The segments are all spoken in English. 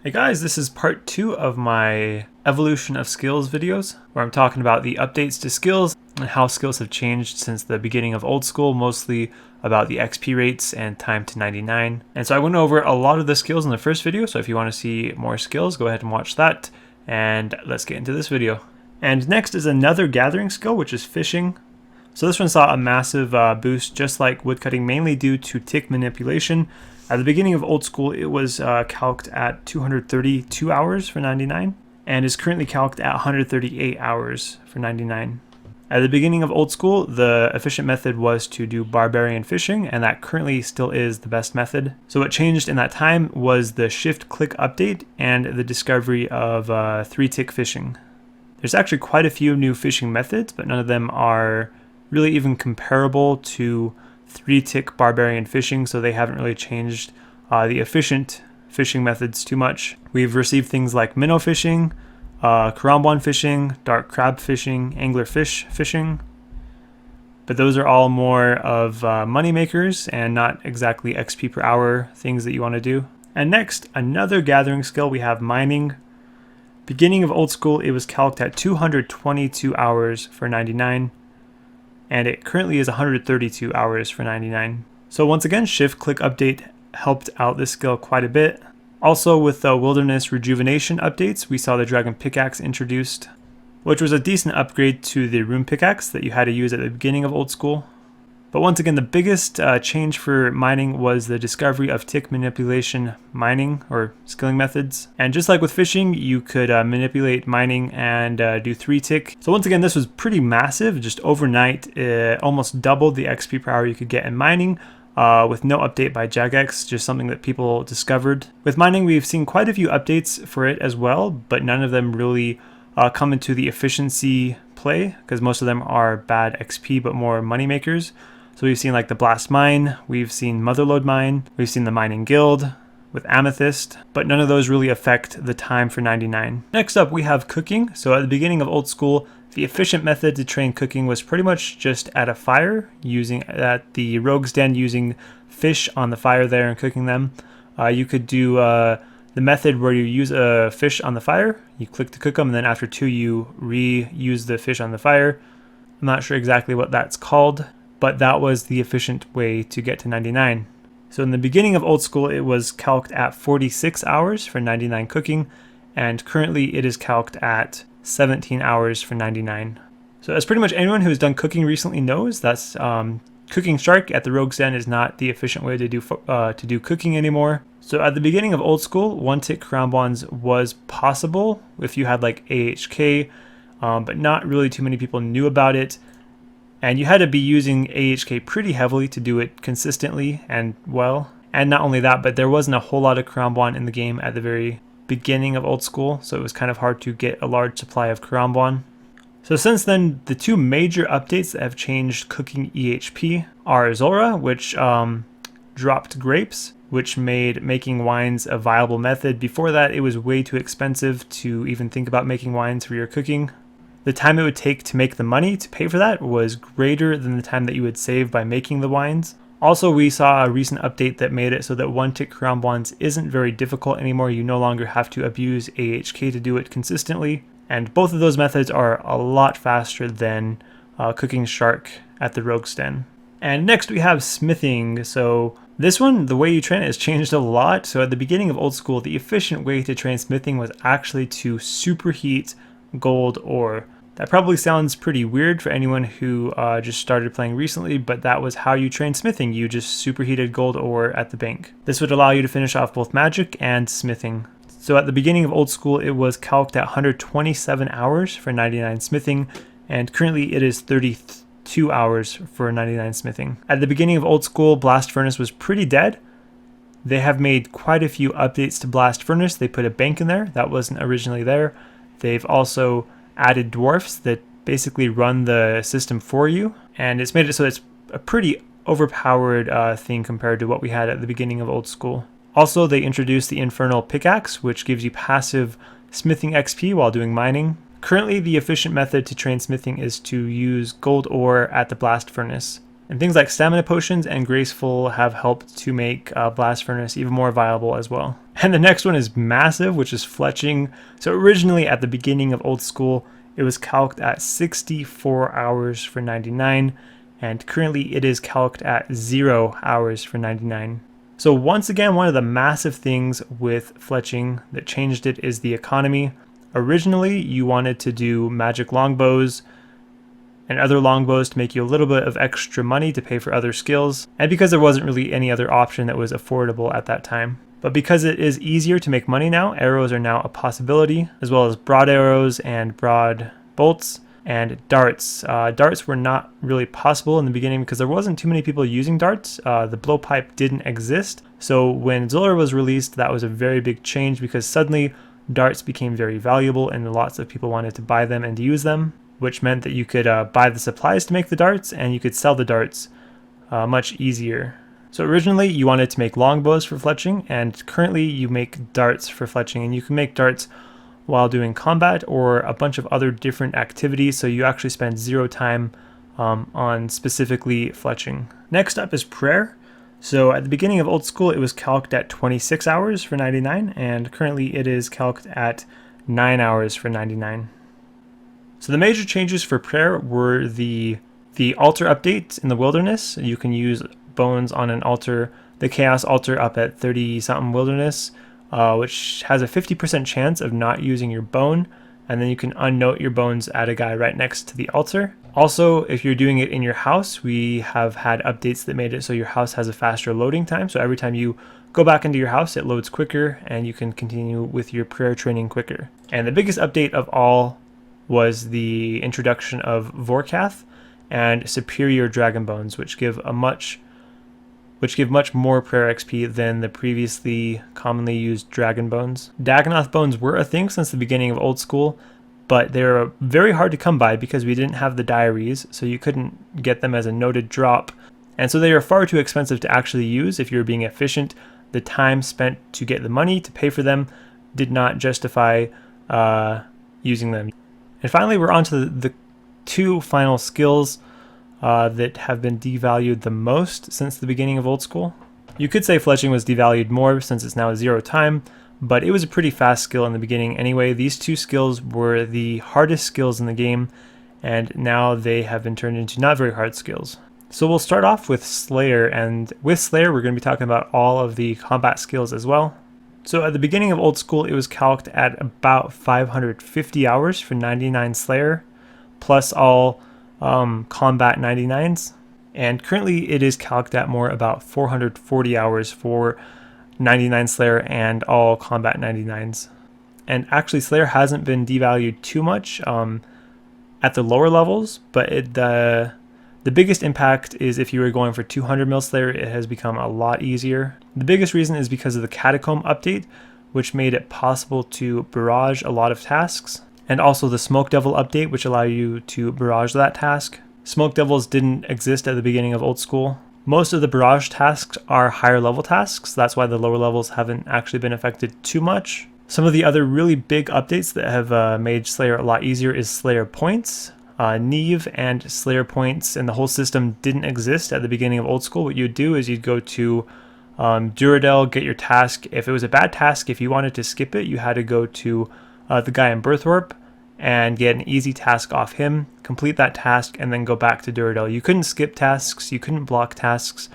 Hey guys, this is part 2 of my evolution of skills videos, where I'm talking about the updates to skills and how skills have changed since the beginning of Old School, mostly about the XP rates and time to 99. And so I went over a lot of the skills in the first video, so if you want to see more skills, go ahead and watch that, and let's get into this video. And next is another gathering skill, which is fishing. So this one saw a massive boost, just like woodcutting, mainly due to tick manipulation. At the beginning of Old School, it was calced at 232 hours for 99, and is currently calced at 138 hours for 99. At the beginning of Old School, the efficient method was to do barbarian fishing, and that currently still is the best method. So what changed in that time was the shift-click update and the discovery of 3-tick fishing. There's actually quite a few new fishing methods, but none of them are really even comparable to 3-tick barbarian fishing, so they haven't really changed the efficient fishing methods too much. We've received things like minnow fishing, karambwan fishing, dark crab fishing, anglerfish fishing, but those are all more of money makers and not exactly XP per hour things that you want to do. And next, another gathering skill, we have mining. Beginning of Old School, it was calced at 222 hours for 99. And it currently is 132 hours for 99. So once again, shift-click update helped out this skill quite a bit. Also with the wilderness rejuvenation updates, we saw the dragon pickaxe introduced, which was a decent upgrade to the rune pickaxe that you had to use at the beginning of Old School. But once again, the biggest change for mining was the discovery of tick manipulation mining or skilling methods. And just like with fishing, you could manipulate mining and do 3-tick. So once again, this was pretty massive. Just overnight, it almost doubled the XP per hour you could get in mining with no update by Jagex, just something that people discovered. With mining, we've seen quite a few updates for it as well, but none of them really come into the efficiency play because most of them are bad XP but more money makers. So we've seen like the Blast Mine, we've seen Motherlode Mine, we've seen the Mining Guild with Amethyst, but none of those really affect the time for 99. Next up we have cooking. So at the beginning of Old School, the efficient method to train cooking was pretty much just at a fire, using at the Rogue's Den, using fish on the fire there and cooking them. You could do the method where you use a fish on the fire, you click to cook them, and then after 2 you reuse the fish on the fire. I'm not sure exactly what that's called, but that was the efficient way to get to 99. So in the beginning of Old School, it was calced at 46 hours for 99 cooking, and currently it is calced at 17 hours for 99. So as pretty much anyone who's done cooking recently knows, that's cooking shark at the Rogue's Den is not the efficient way to do cooking anymore. So at the beginning of Old School, 1-tick karambwans was possible if you had like AHK, but not really too many people knew about it. And you had to be using AHK pretty heavily to do it consistently and well. And not only that, but there wasn't a whole lot of karambwan in the game at the very beginning of Old School, so it was kind of hard to get a large supply of karambwan. So since then, the 2 major updates that have changed cooking EHP are Zora, which dropped grapes, which made making wines a viable method. Before that, it was way too expensive to even think about making wines for your cooking. The time it would take to make the money to pay for that was greater than the time that you would save by making the wines. Also, we saw a recent update that made it so that 1-tick karambwans isn't very difficult anymore. You no longer have to abuse AHK to do it consistently. And both of those methods are a lot faster than cooking shark at the Rogue's Den. And next we have smithing. So this one, the way you train it has changed a lot. So at the beginning of Old School, the efficient way to train smithing was actually to superheat gold ore. That probably sounds pretty weird for anyone who just started playing recently, but that was how you train smithing. You just superheated gold ore at the bank. This would allow you to finish off both magic and smithing. So at the beginning of Old School, it was calced at 127 hours for 99 smithing, and currently it is 32 hours for 99 smithing. At the beginning of Old School, Blast Furnace was pretty dead. They have made quite a few updates to Blast Furnace. They put a bank in there that wasn't originally there. They've also added dwarfs that basically run the system for you, and it's made it so it's a pretty overpowered thing compared to what we had at the beginning of Old School. Also, they introduced the infernal pickaxe, which gives you passive smithing XP while doing mining. Currently, the efficient method to train smithing is to use gold ore at the blast furnace. And things like stamina potions and graceful have helped to make Blast Furnace even more viable as well. And the next one is massive, which is Fletching. So originally at the beginning of Old School, it was calced at 64 hours for 99, and currently it is calced at 0 hours for 99. So once again, one of the massive things with Fletching that changed it is the economy. Originally, you wanted to do magic longbows and other longbows to make you a little bit of extra money to pay for other skills, and because there wasn't really any other option that was affordable at that time. But because it is easier to make money now, arrows are now a possibility, as well as broad arrows and broad bolts and darts. Darts were not really possible in the beginning because there wasn't too many people using darts. The blowpipe didn't exist. So when Zolar was released, that was a very big change because suddenly darts became very valuable and lots of people wanted to buy them and use them, which meant that you could buy the supplies to make the darts and you could sell the darts much easier. So originally you wanted to make longbows for Fletching, and currently you make darts for Fletching, and you can make darts while doing combat or a bunch of other different activities, so you actually spend 0 time on specifically Fletching. Next up is Prayer. So at the beginning of Old School, it was calced at 26 hours for 99, and currently it is calced at 9 hours for 99. So the major changes for Prayer were the altar update in the wilderness. You can use bones on an altar, the Chaos altar up at 30 something wilderness, which has a 50% chance of not using your bone, and then you can unnote your bones at a guy right next to the altar. Also, if you're doing it in your house, we have had updates that made it so your house has a faster loading time. So every time you go back into your house, it loads quicker and you can continue with your prayer training quicker. And the biggest update of all was the introduction of Vorkath and Superior Dragon Bones, which give much more prayer XP than the previously commonly used Dragon Bones. Dagonoth Bones were a thing since the beginning of Old School, but they were very hard to come by because we didn't have the diaries, so you couldn't get them as a noted drop. And so they are far too expensive to actually use if you're being efficient. The time spent to get the money to pay for them did not justify using them. And finally, we're on to the 2 final skills that have been devalued the most since the beginning of Old School. You could say Fletching was devalued more since it's now 0 time, but it was a pretty fast skill in the beginning anyway. These 2 skills were the hardest skills in the game, and now they have been turned into not very hard skills. So we'll start off with Slayer, and with Slayer we're going to be talking about all of the combat skills as well. So at the beginning of Old School, it was calced at about 550 hours for 99 Slayer, plus all combat 99s, and currently it is calced at more about 440 hours for 99 Slayer and all combat 99s. And actually Slayer hasn't been devalued too much at the lower levels, but the biggest impact is if you were going for 200 mil Slayer, it has become a lot easier. The biggest reason is because of the Catacomb update, which made it possible to barrage a lot of tasks, and also the Smoke Devil update, which allow you to barrage that task. Smoke Devils didn't exist at the beginning of Old School. Most of the barrage tasks are higher level tasks, that's why the lower levels haven't actually been affected too much. Some of the other really big updates that have made Slayer a lot easier is Slayer Points. Neve and Slayer Points and the whole system didn't exist at the beginning of Old School. What you'd do is you'd go to Duradel, get your task. If it was a bad task, if you wanted to skip it, you had to go to the guy in Birthwarp and get an easy task off him, complete that task, and then go back to Duradel. You couldn't skip tasks, you couldn't block tasks.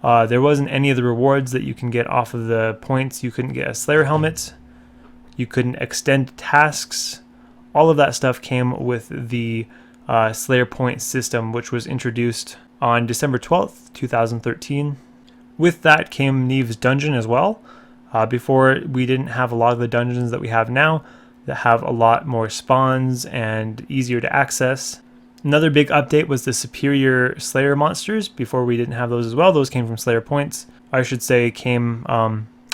There wasn't any of the rewards that you can get off of the points. You couldn't get a Slayer helmet. You couldn't extend tasks. All of that stuff came with the Slayer Point system, which was introduced on December 12th, 2013. With that came Neve's dungeon as well. Before, we didn't have a lot of the dungeons that we have now that have a lot more spawns and easier to access. Another big update was the superior Slayer monsters. Before, we didn't have those as well. Those came from Slayer Points. I should say came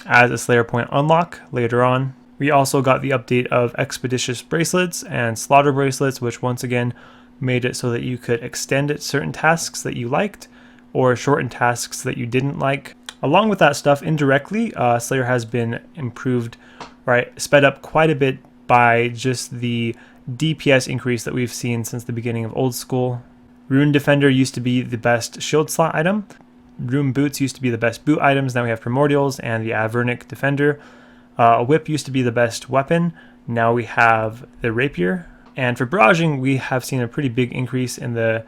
as a Slayer Point unlock later on. We also got the update of Expeditious Bracelets and Slaughter Bracelets, which once again made it so that you could extend certain tasks that you liked or shorten tasks that you didn't like. Along with that stuff, indirectly, Slayer has been improved, right, sped up quite a bit by just the DPS increase that we've seen since the beginning of Old School. Rune Defender used to be the best shield slot item. Rune Boots used to be the best boot items. Now we have Primordials and the Avernic Defender. A Whip used to be the best weapon. Now we have the Rapier. And for barraging, we have seen a pretty big increase in the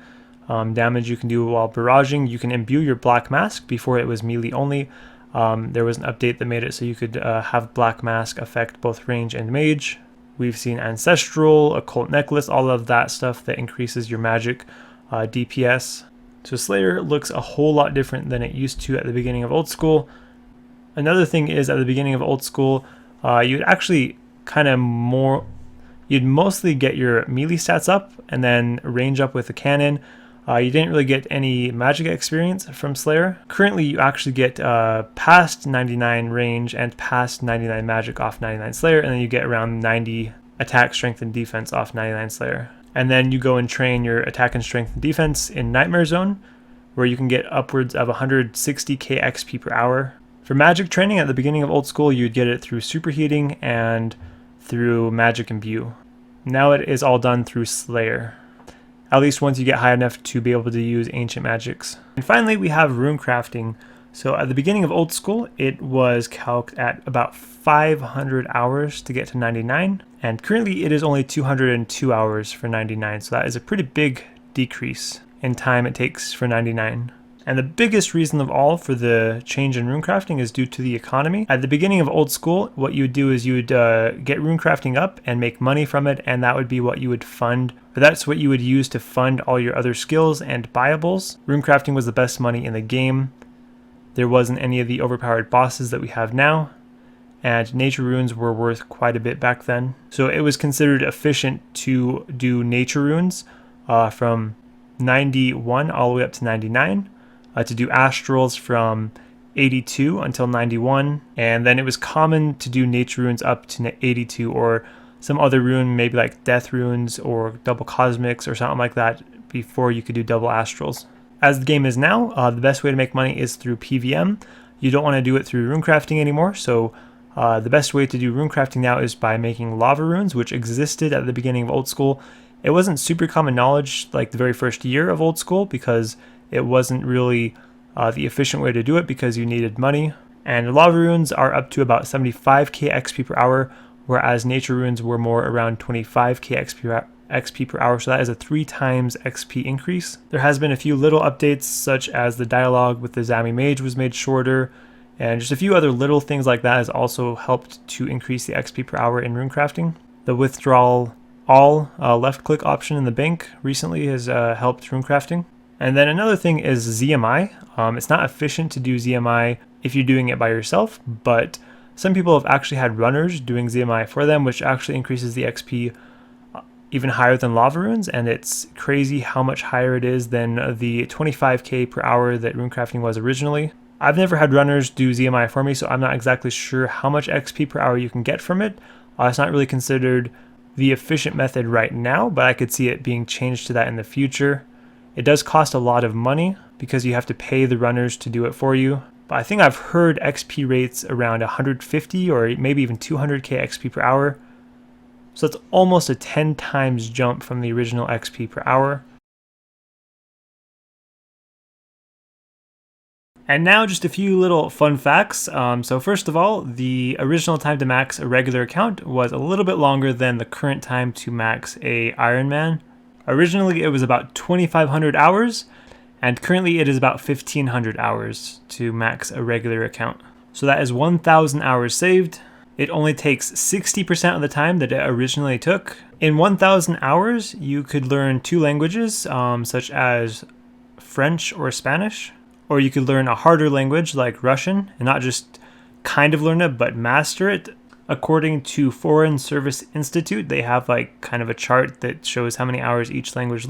damage you can do while barraging. You can imbue your Black Mask. Before it was melee only. There was an update that made it so you could have Black Mask affect both range and mage. We've seen Ancestral, Occult Necklace, all of that stuff that increases your magic DPS. So Slayer looks a whole lot different than it used to at the beginning of Old School. Another thing is at the beginning of Old School, you'd actually you'd mostly get your melee stats up and then range up with the cannon. You didn't really get any magic experience from Slayer. Currently, you actually get past 99 range and past 99 magic off 99 Slayer, and then you get around 90 attack, strength, and defense off 99 Slayer. And then you go and train your attack and strength and defense in Nightmare Zone, where you can get upwards of 160k XP per hour. For magic training at the beginning of Old School, you'd get it through Superheating and through Magic Imbue. Now it is all done through Slayer, at least once you get high enough to be able to use ancient magics. And finally, we have rune crafting. So at the beginning of Old School, it was calced at about 500 hours to get to 99, and currently it is only 202 hours for 99, so that is a pretty big decrease in time it takes for 99. And the biggest reason of all for the change in runecrafting is due to the economy. At the beginning of Old School, what you would do is you would get runecrafting up and make money from it, and that would be what you would fund, or that's what you would use to fund all your other skills and buyables. Runecrafting was the best money in the game. There wasn't any of the overpowered bosses that we have now, and nature runes were worth quite a bit back then. So it was considered efficient to do nature runes from 91 all the way up to 99. To do astrals from 82 until 91, and then it was common to do nature runes up to 82 or some other rune, maybe like death runes or double cosmics or something like that, before you could do double astrals. As the game is now, the best way to make money is through PVM. You don't want to do it through runecrafting anymore, so the best way to do runecrafting now is by making lava runes, which existed at the beginning of Old School. It wasn't super common knowledge like the very first year of Old School, because it wasn't really the efficient way to do it because you needed money. And lava runes are up to about 75k XP per hour, whereas nature runes were more around 25k XP per hour, so that is a 3 times XP increase. There has been a few little updates, such as the dialogue with the Zami Mage was made shorter, and just a few other little things like that has also helped to increase the XP per hour in runecrafting. The withdrawal all left click option in the bank recently has helped runecrafting. And then another thing is ZMI. It's not efficient to do ZMI if you're doing it by yourself, but some people have actually had runners doing ZMI for them, which actually increases the XP even higher than lava runes, and it's crazy how much higher it is than the 25k per hour that runecrafting was originally. I've never had runners do ZMI for me, so I'm not exactly sure how much XP per hour you can get from it. It's not really considered the efficient method right now, but I could see it being changed to that in the future. It does cost a lot of money because you have to pay the runners to do it for you. But I think I've heard XP rates around 150 or maybe even 200k XP per hour. So that's almost a 10 times jump from the original XP per hour. And now just a few little fun facts. So first of all, the original time to max a regular account was a little bit longer than the current time to max a Iron Man. Originally, it was about 2,500 hours, and currently it is about 1,500 hours to max a regular account. So that is 1,000 hours saved. It only takes 60% of the time that it originally took. In 1,000 hours, you could learn 2 languages, such as French or Spanish, or you could learn a harder language like Russian, and not just kind of learn it, but master it. According to Foreign Service Institute, they have like kind of a chart that shows how many hours each language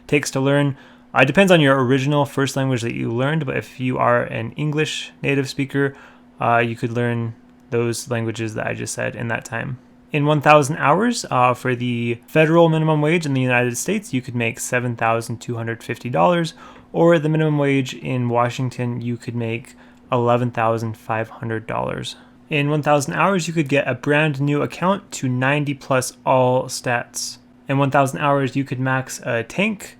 takes to learn. It depends on your original first language that you learned, but if you are an English native speaker, you could learn those languages that I just said in that time. In 1,000 hours, for the federal minimum wage in the United States, you could make $7,250, or the minimum wage in Washington, you could make $11,500. In 1,000 hours, you could get a brand new account to 90 plus all stats. In 1,000 hours, you could max a tank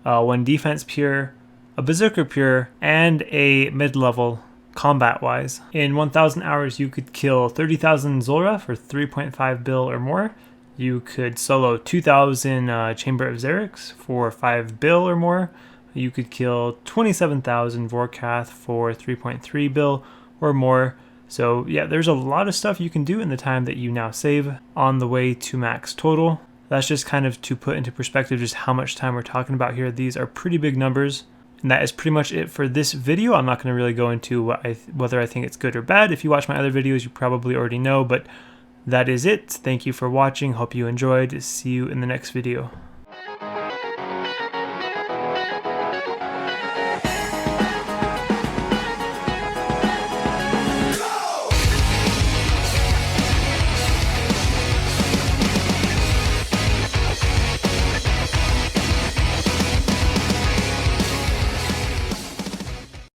1 defense pure, a berserker pure, and a mid-level combat-wise. In 1,000 hours, you could kill 30,000 Zulra for 3.5 bill or more. You could solo 2,000 Chamber of Xerix for 5 bill or more. You could kill 27,000 Vorkath for 3.3 bill or more. So yeah, there's a lot of stuff you can do in the time that you now save on the way to max total. That's just kind of to put into perspective just how much time we're talking about here. These are pretty big numbers. And that is pretty much it for this video. I'm not going to really go into whether I think it's good or bad. If you watch my other videos, you probably already know, but that is it. Thank you for watching. Hope you enjoyed. See you in the next video.